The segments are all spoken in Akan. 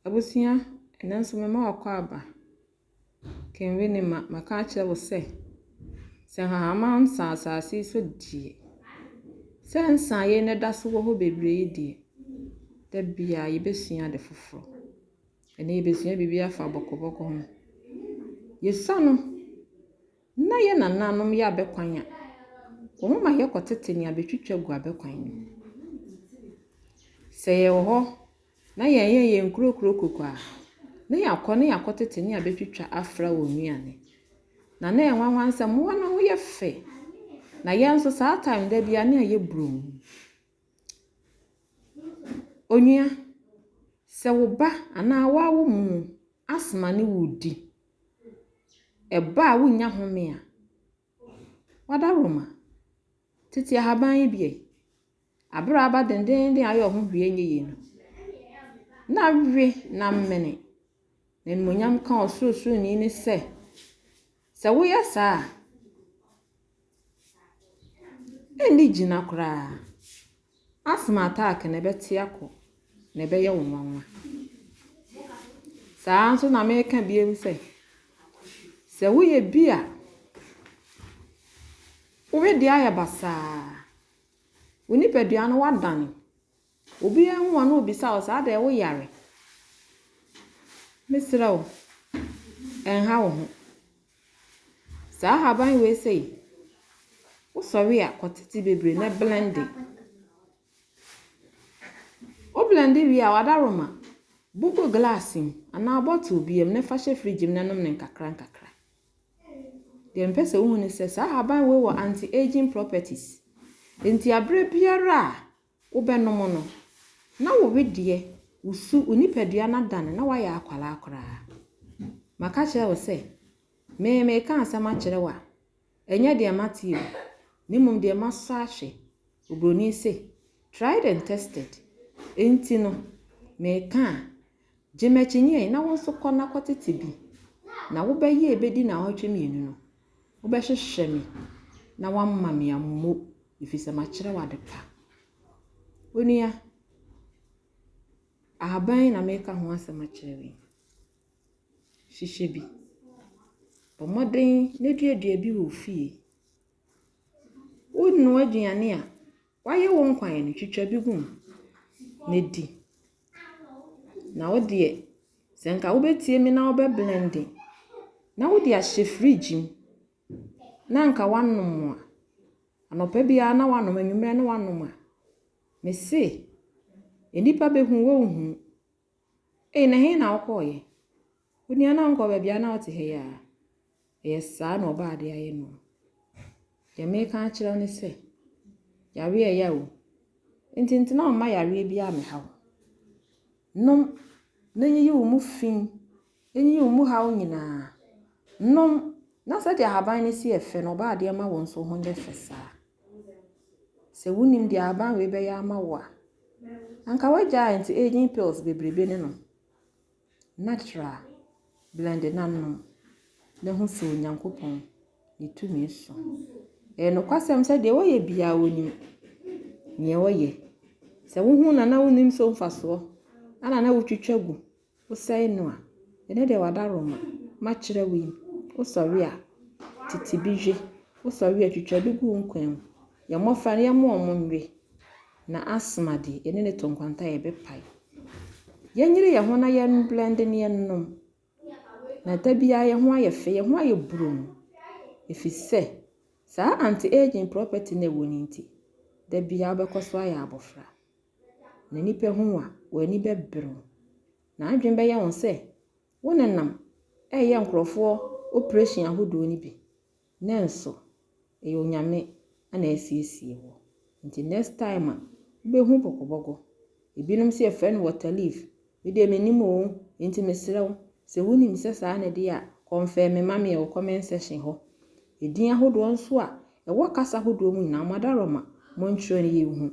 Abusia enanso mema wakọ aba kenwe ni maka akyere wo se hahama nsa asase so die se nsa ye ne da so wo ho bebre die da bia ye besua de foforo ene ye besua bibia afa bokoboko ho yesa no na ye nananom ya bekwan a wo ma ye kotete ni abetwitwa gu abekwan se ye wo ho na ye nkurokuro kokwa na yakotete ni abetwitwa afra wo nuane na enwanwansa mo na ho ye fe na ye nso saa time da bia na ye brum onua se wo ba ana wa wo mu asthma ni wudi eba wonya home a wada roma titi ahaban bie abra aba denden ayo ho hwie nyeye no na we na mene na monyam ka osuru ni se wo ya saa eni gina kra asthma attack na beti akọ na be ye wonwanwa saa nso na me ka biem se wo ye bia wo di aya basa woni pedua no wadan obi enwa na obi sa o saa da wo yare mesra o enha wo ho saa haban we wo sorry a kotiti bebre na blend o blend wi a wada roma buko glassing ana bottle biem na fashe fridge na nom ne nkakra dem pese wo ni saa haban we wo anti-aging properties enti abre biara wo benom no na wo wedie usu unipadua na dan na wa ya akwala akra maka kire wo me ka asama kire wa enye de matio ni mum de maso ahwe obroni tried and tested enti no me ka jemachinye na wonso kona kotete bi na wo be ye ebedi na hotwe mienu no wo be hwehwe mi na wamma me ammo ifisa ma kire wa de pa onia ahaban na me ka ho asama kire wi hihye bi pomoden na duadua bi wo fie wonu aduane a waye wo nkwan no twitwa bi gum ne di na wo de senka wo betie mi na wo be blending na wo de a fridge na nka wanom a anopa bia na wanom anwumre na wanom a me enipa be hu wo hu na he na okoye onia na nko ba bia na wote he ya yesa na oba ade aye no ya me ka kire ne yare ya wo enti na ma yare bia me hawo nom nenyi wo mu fin enyi wo mu hawo nyina nom na se de haban ne si efe no ba ade ma won so ho nge fesa se wonim de haban we be ya ma wo anka waja anti-aging pills bebrebe ne no natural blended nanom na hu so nyankopon ni tumi so no kwasem se de wo ye bia wonim nye wo ye se wo hu na wonim so mfaso ana na wo twitwa gu wo sei no a ene de wada roma ma kire wi wo sorry a titibije wo sorry a twitwa bi gu nkwan ya mofare ya mo omonwe na asthma di ene ne tonkwanta ye bepai yenyire ye ho na ye blend ne ye nom na tabia ye ho aye fe ye ho aye brum efise saa anti-aging property na woni nti da bia obekoso aye abofra na nipa hu a wani bebro na adwen be ye won wonenam ye nkrofo operation ahodo ni bi nenso e onyame ana asiesie wo nti next time be hu bokobogo ebinom se efe no water leaf we de menimo nti mesrew se wonim se saa na de a confirm mama e comment section ho edin ahodo nso a wo kasa ahodo mu na madaroma monchro ne yehu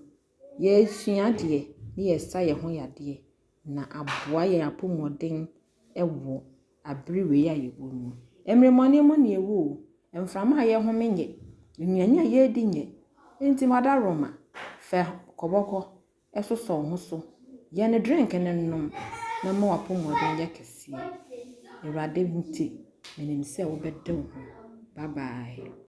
ye sua de ni yesa ye ho yade na aboa ye apomoden ewo abriwe ya yewo mu emremone mo ne ewo emframa ye ho menye nnuanya ye di nye enti madaroma fe koboko esoso ho so ye ne drink ne nom na ma wapɔmɔden yɛ kɛseɛ. Awurade nti, menim sɛ wobɛda wo ho. Bye bye.